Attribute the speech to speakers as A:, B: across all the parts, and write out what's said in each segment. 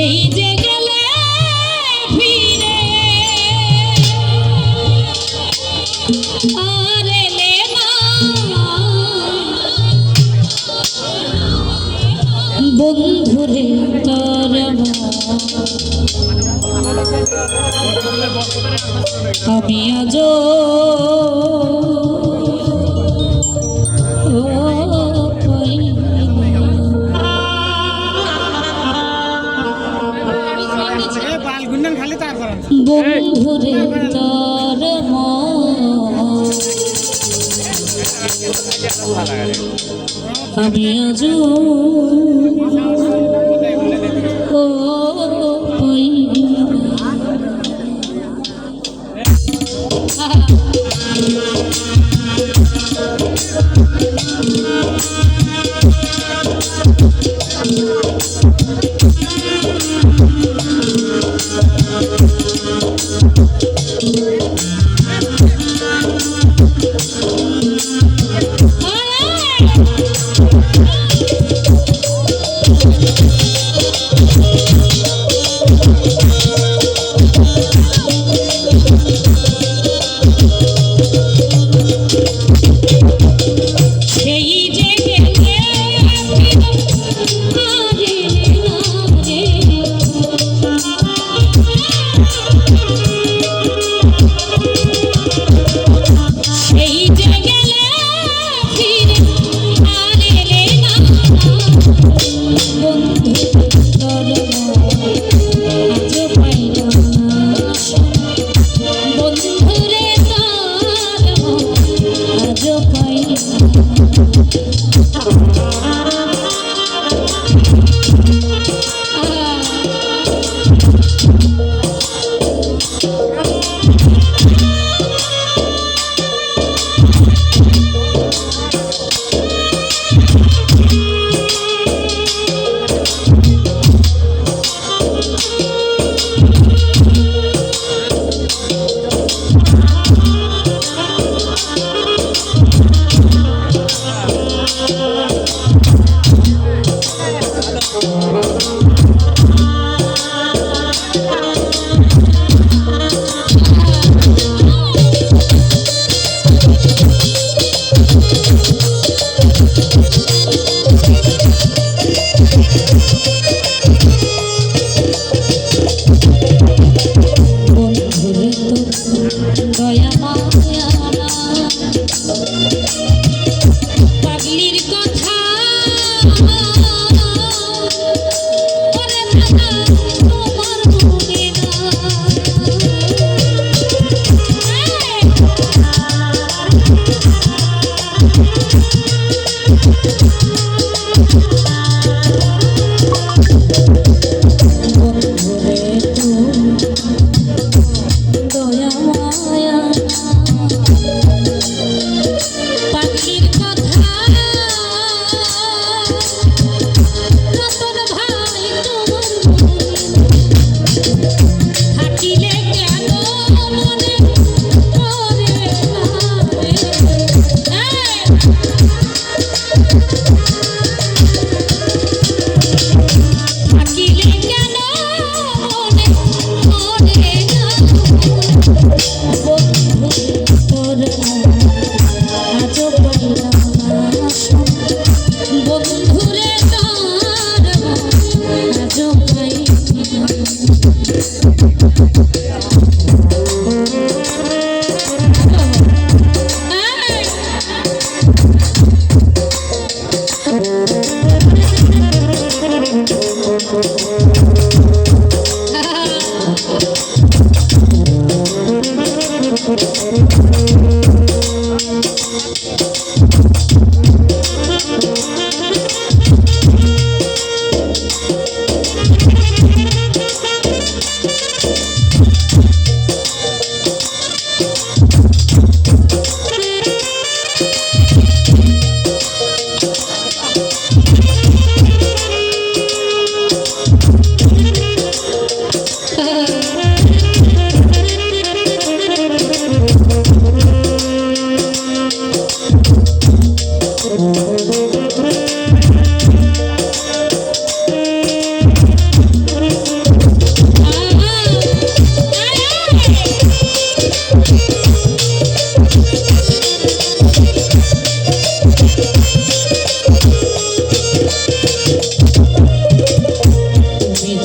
A: সেই যে গেলে ফিরে আর এলে না বন্ধুরে তোর আমি আজও বন্ধুরে তোর আমি আজও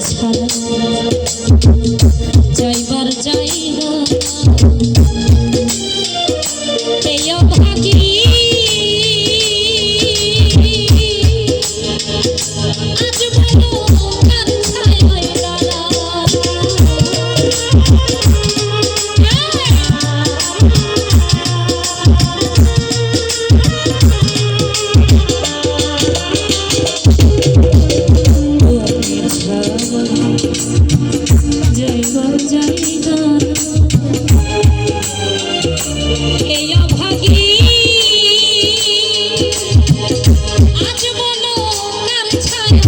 A: ছাড়া যাইবার জায়গা এই অভাগী আজ বলো কাঞ্ছায় দাঁড়া যাইবার জায়গা এই অভাগী আজ বলো কাঞ্ছায়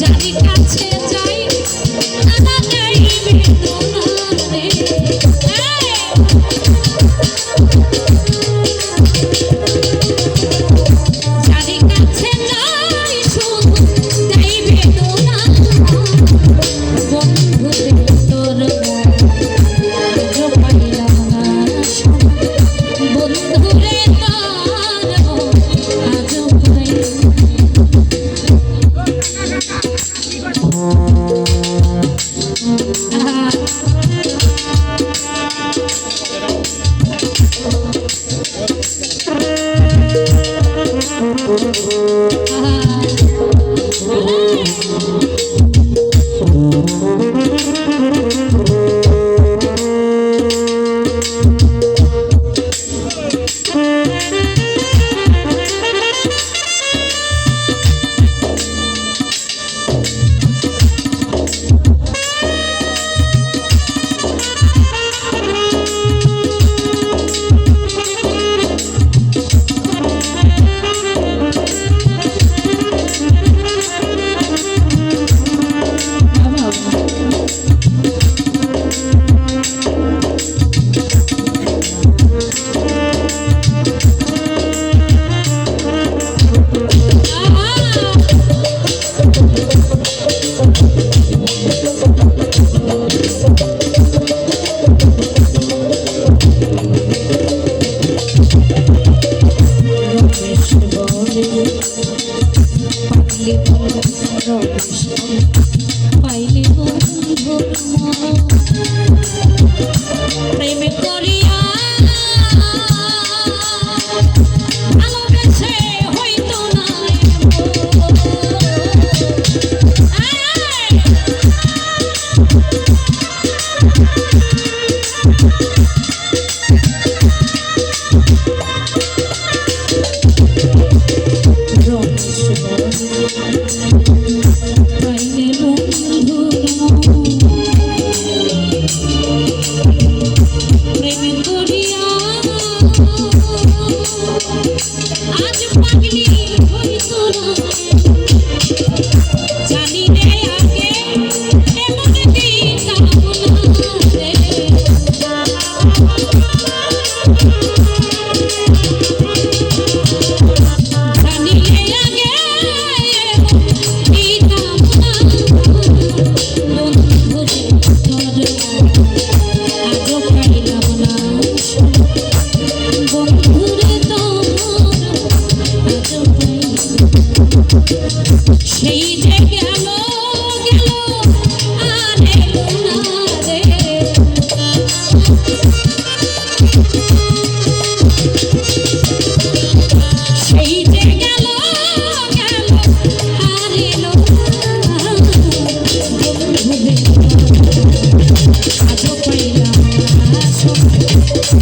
A: জানি কাছে যাই না যাইবে তোমার রে জানি কাছে যাই শুধু যাইবে তোমার বন্ধুরে তোর আজ পাইলাম না বন্ধুরে তোর আজ পাইলে বন্ধুর প্রেমে করিয়া ভালোবেসে হইতো না পাইলে বন্ধুর প্রেমে করিয়া আজ পাগলি হইতো না জানি রে আগে এমন দিতাম না রে জানি রে আগে দিতাম না বন্ধুরে তোর আজ পাইলাম না বন্ধুরে তোর আজ পাইলাম সেই যে গেল গেল আর এলো না রে সেই যে গেল গেল আর এলো না বন্ধুরে আজ পাইলাম না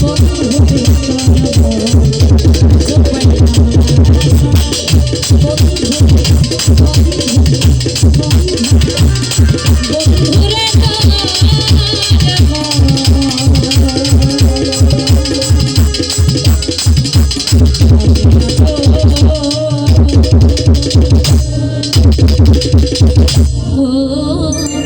A: বন্ধুরে আজ পাইলাম বন্ধুরে